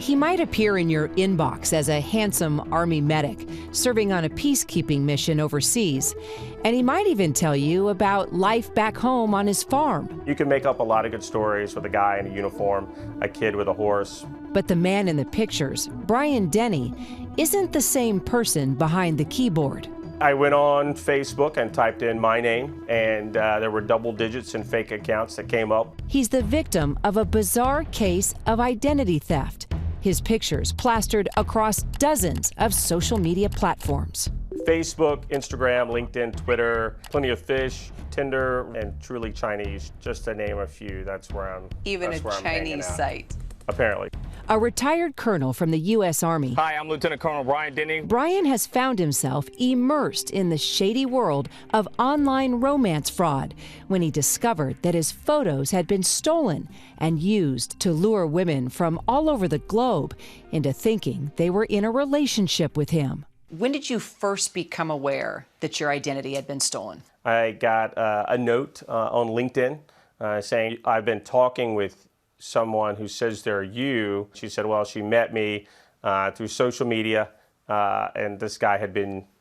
He might appear in your inbox as a handsome Army medic serving on a peacekeeping mission overseas. And he might even tell you about life back home on his farm. You can make up a lot of good stories with a guy in a uniform, a kid with a horse. But the man in the pictures, Brian Denny, isn't the same person behind the keyboard. I went on Facebook and typed in my name, and there were double digits in fake accounts that came up. He's the victim of a bizarre case of identity theft. His pictures plastered across dozens of social media platforms. Facebook, Instagram, LinkedIn, Twitter, Plenty of Fish, Tinder, and Truly Chinese, just to name a few. That's where I'm Even a Chinese site. Apparently. A retired colonel from the U.S. Army. Hi, I'm Lieutenant Colonel Brian Denny. Brian has found himself immersed in the shady world of online romance fraud when he discovered that his photos had been stolen and used to lure women from all over the globe into thinking they were in a relationship with him. When did you first become aware that your identity had been stolen? I got a note on LinkedIn saying, I've been talking with someone who says they're you. She said, well, she met me through social media, and this guy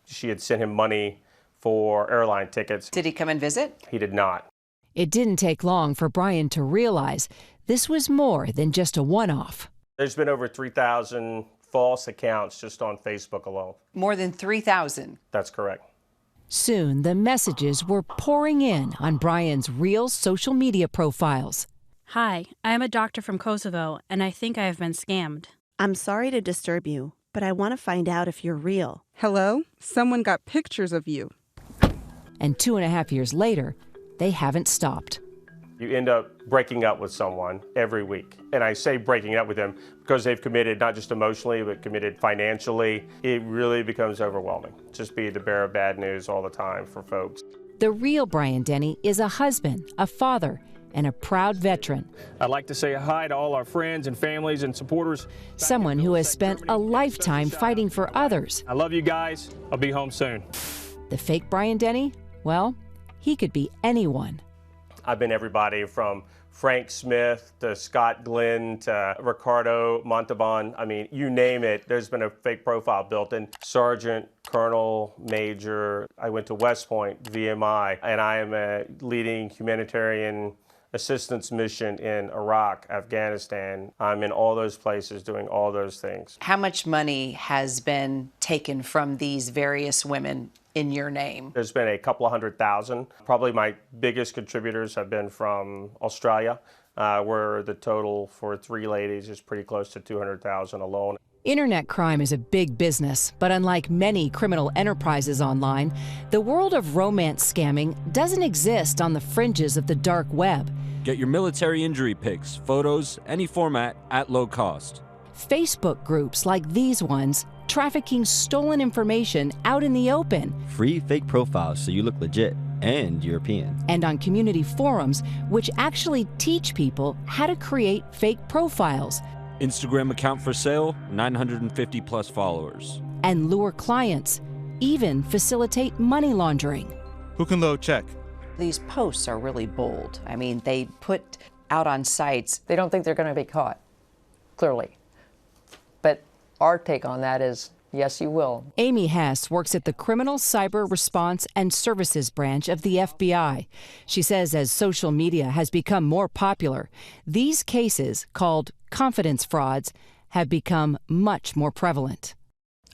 she had sent him money for airline tickets. Did he come and visit? He did not. It didn't take long for Brian to realize this was more than just a one-off. There's been over 3,000 false accounts just on Facebook alone. More than 3,000? That's correct. Soon, the messages were pouring in on Brian's real social media profiles. Hi, I am a doctor from Kosovo, and I think I have been scammed. I'm sorry to disturb you, but I want to find out if you're real. Hello? Someone got pictures of you. And 2.5 years later, they haven't stopped. You end up breaking up with someone every week. And I say breaking up with them because they've committed not just emotionally, but committed financially. It really becomes overwhelming. Just be the bearer of bad news all the time for folks. The real Brian Denny is a husband, a father, and a proud veteran. I'd like to say hi to all our friends and families and supporters. Someone who has spent a lifetime fighting for others. I love you guys. I'll be home soon. The fake Brian Denny? Well, he could be anyone. I've been everybody from Frank Smith to Scott Glenn to Ricardo Montalban. I mean, you name it, there's been a fake profile built in. Sergeant, Colonel, Major. I went to West Point, VMI, and I am a leading humanitarian assistance mission in Iraq, Afghanistan. I'm in all those places doing all those things. How much money has been taken from these various women in your name? There's been a couple of 100,000. Probably my biggest contributors have been from Australia, where the total for 3 ladies is pretty close to 200,000 alone. Internet crime is a big business, but unlike many criminal enterprises online, the world of romance scamming doesn't exist on the fringes of the dark web. Get your military injury pics, photos, any format at low cost. Facebook groups like these ones trafficking stolen information out in the open. Free fake profiles so you look legit and European. And on community forums, which actually teach people how to create fake profiles. Instagram account for sale, 950 plus followers. And lure clients, even facilitate money laundering. Who can load check? These posts are really bold. I mean, they put out on sites. They don't think they're going to be caught, clearly. But our take on that is, yes, you will. Amy Hess works at the Criminal Cyber Response and Services branch of the FBI. She says as social media has become more popular, these cases, called confidence frauds, have become much more prevalent.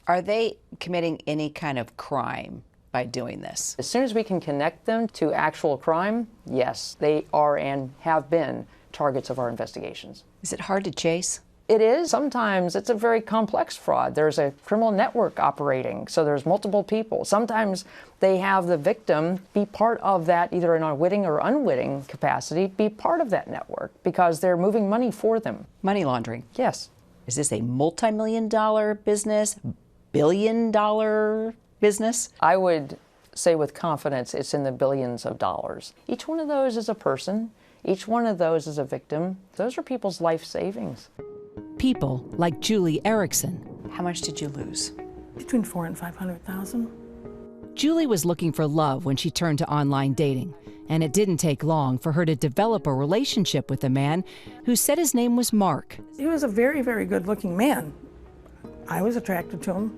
Are they committing any kind of crime by doing this? As soon as we can connect them to actual crime, yes, they are and have been targets of our investigations. Is it hard to chase? It is. Sometimes it's a very complex fraud. There's a criminal network operating, so there's multiple people. Sometimes they have the victim be part of that, either in a witting or unwitting capacity, be part of that network because they're moving money for them. Money laundering? Yes. Is this a multi-million-dollar business, billion-dollar business? I would say with confidence it's in the billions of dollars. Each one of those is a person. Each one of those is a victim. Those are people's life savings. People like Julie Erickson. How much did you lose? Between 400,000 and 500,000. Julie was looking for love when she turned to online dating, and it didn't take long for her to develop a relationship with a man who said his name was Mark. He was a very, very good-looking man. I was attracted to him.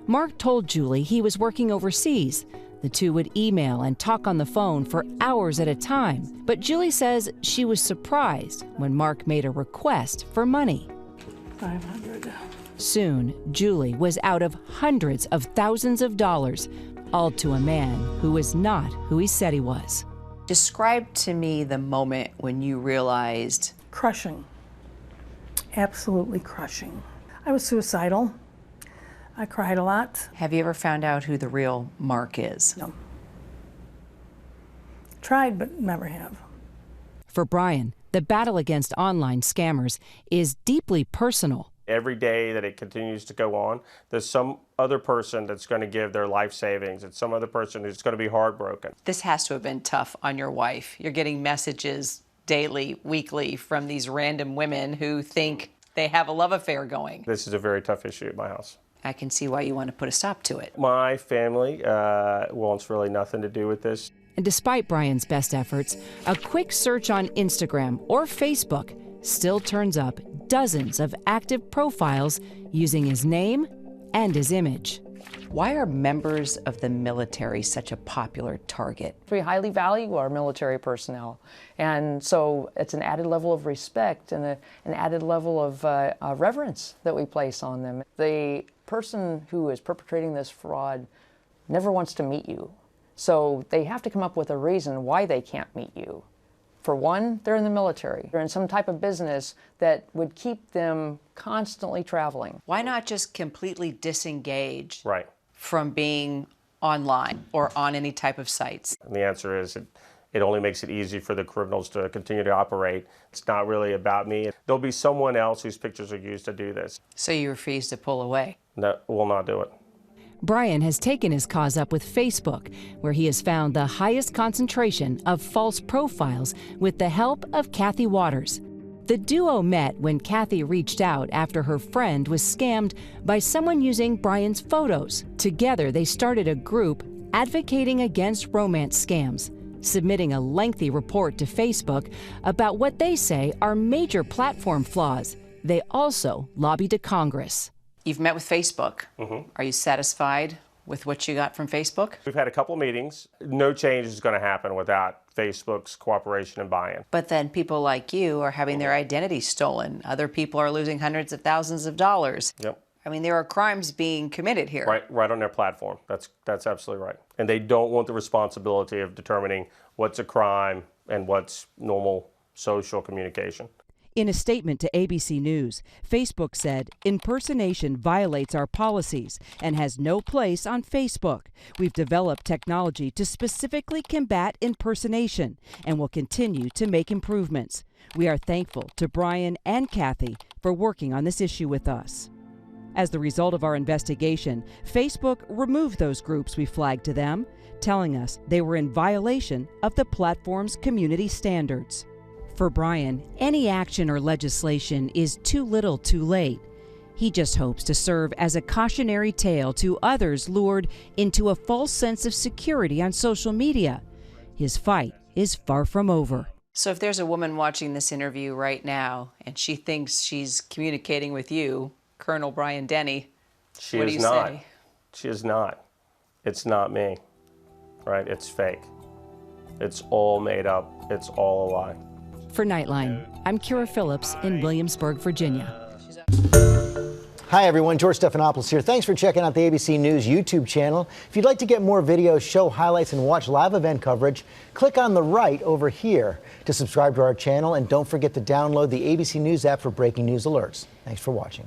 Mark told Julie he was working overseas. The two would email and talk on the phone for hours at a time, but Julie says she was surprised when Mark made a request for money. $500. Soon, Julie was out of hundreds of thousands of dollars, all to a man who was not who he said he was. Describe to me the moment when you realized. Crushing. Absolutely crushing. I was suicidal. I cried a lot. Have you ever found out who the real Mark is? No. Tried, but never have. For Brian, the battle against online scammers is deeply personal. Every day that it continues to go on, there's some other person that's going to give their life savings. It's some other person who's going to be heartbroken. This has to have been tough on your wife. You're getting messages daily, weekly from these random women who think they have a love affair going. This is a very tough issue at my house. I can see why you want to put a stop to it. My family wants really nothing to do with this. And despite Brian's best efforts, a quick search on Instagram or Facebook still turns up dozens of active profiles using his name and his image. Why are members of the military such a popular target? We highly value our military personnel, and so it's an added level of respect and an added level of reverence that we place on them. The person who is perpetrating this fraud never wants to meet you, so they have to come up with a reason why they can't meet you. For one, they're in the military. They're in some type of business that would keep them constantly traveling. Why not just completely disengage Right. from being online or on any type of sites? And the answer is it only makes it easy for the criminals to continue to operate. It's not really about me. There'll be someone else whose pictures are used to do this. So you refuse to pull away? No, we'll not do it. Brian has taken his cause up with Facebook, where he has found the highest concentration of false profiles with the help of Kathy Waters. The duo met when Kathy reached out after her friend was scammed by someone using Brian's photos. Together, they started a group advocating against romance scams, submitting a lengthy report to Facebook about what they say are major platform flaws. They also lobbied to Congress. You've met with Facebook. Mm-hmm. Are you satisfied with what you got from Facebook? We've had a couple of meetings. No change is going to happen without Facebook's cooperation and buy-in. But then people like you are having their identity stolen. Other people are losing hundreds of thousands of dollars. Yep. I mean, there are crimes being committed here. Right on their platform. That's absolutely right. And they don't want the responsibility of determining what's a crime and what's normal social communication. In a statement to ABC News, Facebook said, "Impersonation violates our policies and has no place on Facebook. We've developed technology to specifically combat impersonation and will continue to make improvements. We are thankful to Brian and Kathy for working on this issue with us." As the result of our investigation, Facebook removed those groups we flagged to them, telling us they were in violation of the platform's community standards. For Brian, any action or legislation is too little too late. He just hopes to serve as a cautionary tale to others lured into a false sense of security on social media. His fight is far from over. So if there's a woman watching this interview right now and she thinks she's communicating with you, Colonel Brian Denny, what do you say? She is not. It's not me, right? It's fake. It's all made up. It's all a lie. For Nightline, I'm Kira Phillips in Williamsburg, Virginia. Hi everyone, George Stephanopoulos here. Thanks for checking out the ABC News YouTube channel. If you'd like to get more videos, show highlights, and watch live event coverage, click on the right over here to subscribe to our channel, and don't forget to download the ABC News app for breaking news alerts. Thanks for watching.